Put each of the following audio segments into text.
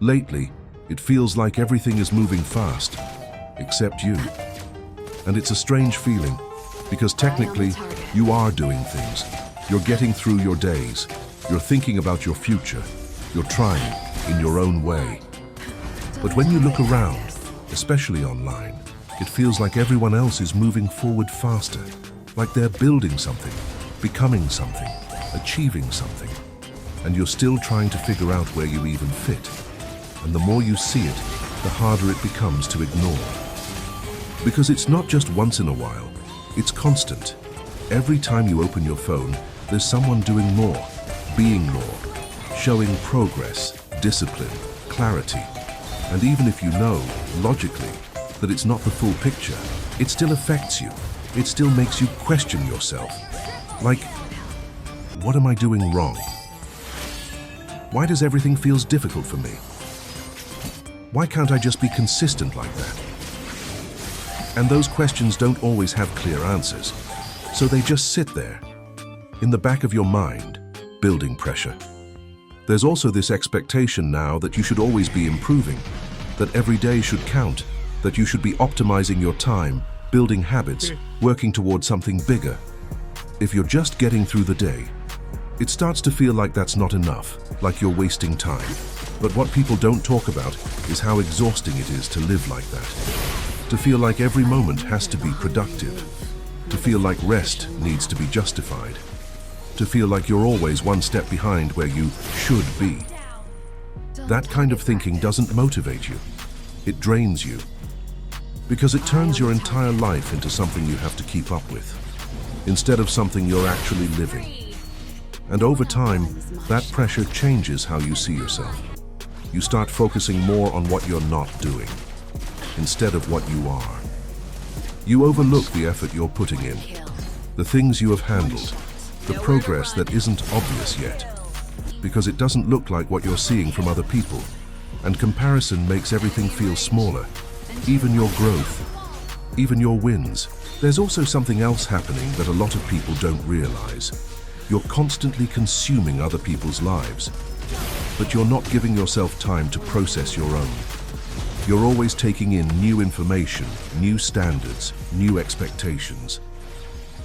Lately, it feels like everything is moving fast, except you. And it's a strange feeling, because technically, you are doing things. You're getting through your days. You're thinking about your future. You're trying in your own way. But when you look around, especially online, it feels like everyone else is moving forward faster, like they're building something, becoming something, achieving something. And you're still trying to figure out where you even fit. And the more you see it, the harder it becomes to ignore. Because it's not just once in a while, it's constant. Every time you open your phone, there's someone doing more, being more, showing progress, discipline, clarity. And even if you know, logically, that it's not the full picture, it still affects you. It still makes you question yourself. Like, what am I doing wrong? Why does everything feel difficult for me? Why can't I just be consistent like that? And those questions don't always have clear answers, so they just sit there, in the back of your mind, building pressure. There's also this expectation now that you should always be improving, that every day should count, that you should be optimizing your time, building habits, working towards something bigger. If you're just getting through the day, it starts to feel like that's not enough, like you're wasting time. But what people don't talk about is how exhausting it is to live like that. To feel like every moment has to be productive. To feel like rest needs to be justified. To feel like you're always one step behind where you should be. That kind of thinking doesn't motivate you. It drains you. Because it turns your entire life into something you have to keep up with, instead of something you're actually living. And over time, that pressure changes how you see yourself. You start focusing more on what you're not doing, instead of what you are. You overlook the effort you're putting in, the things you have handled, the progress that isn't obvious yet, because it doesn't look like what you're seeing from other people, and comparison makes everything feel smaller, even your growth, even your wins. There's also something else happening that a lot of people don't realize. You're constantly consuming other people's lives, but you're not giving yourself time to process your own. You're always taking in new information, new standards, new expectations,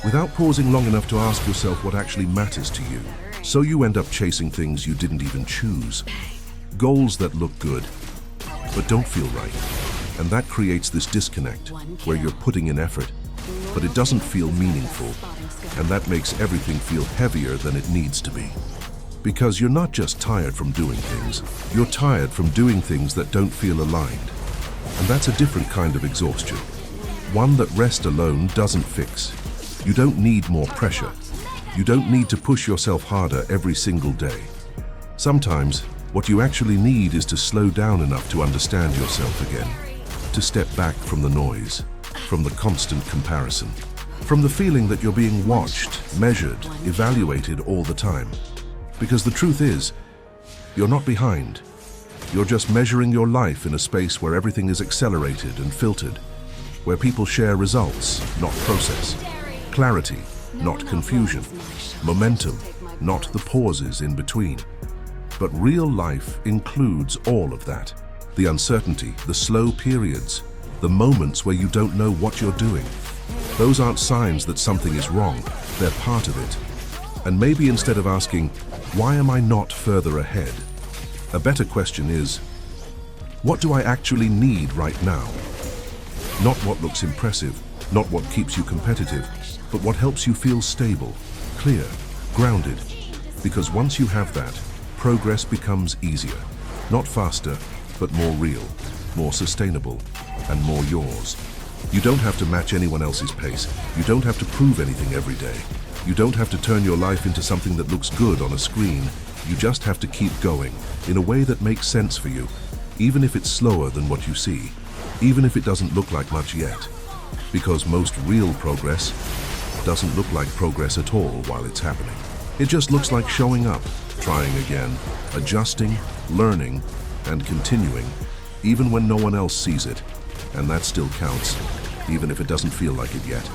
without pausing long enough to ask yourself what actually matters to you. So you end up chasing things you didn't even choose. Goals that look good, but don't feel right. And that creates this disconnect where you're putting in effort, but it doesn't feel meaningful. And that makes everything feel heavier than it needs to be. Because you're not just tired from doing things, you're tired from doing things that don't feel aligned. And that's a different kind of exhaustion. One that rest alone doesn't fix. You don't need more pressure. You don't need to push yourself harder every single day. Sometimes, what you actually need is to slow down enough to understand yourself again, to step back from the noise, from the constant comparison, from the feeling that you're being watched, measured, evaluated all the time. Because the truth is, you're not behind. You're just measuring your life in a space where everything is accelerated and filtered, where people share results, not process, clarity, not confusion, momentum, not the pauses in between. But real life includes all of that. The uncertainty, the slow periods, the moments where you don't know what you're doing. Those aren't signs that something is wrong, they're part of it. And maybe instead of asking, why am I not further ahead? A better question is, what do I actually need right now? Not what looks impressive, not what keeps you competitive, but what helps you feel stable, clear, grounded. Because once you have that, progress becomes easier. Not faster, but more real, more sustainable, and more yours. You don't have to match anyone else's pace. You don't have to prove anything every day. You don't have to turn your life into something that looks good on a screen. You just have to keep going in a way that makes sense for you, even if it's slower than what you see, even if it doesn't look like much yet. Because most real progress doesn't look like progress at all while it's happening. It just looks like showing up, trying again, adjusting, learning, and continuing, even when no one else sees it. And that still counts, even if it doesn't feel like it yet.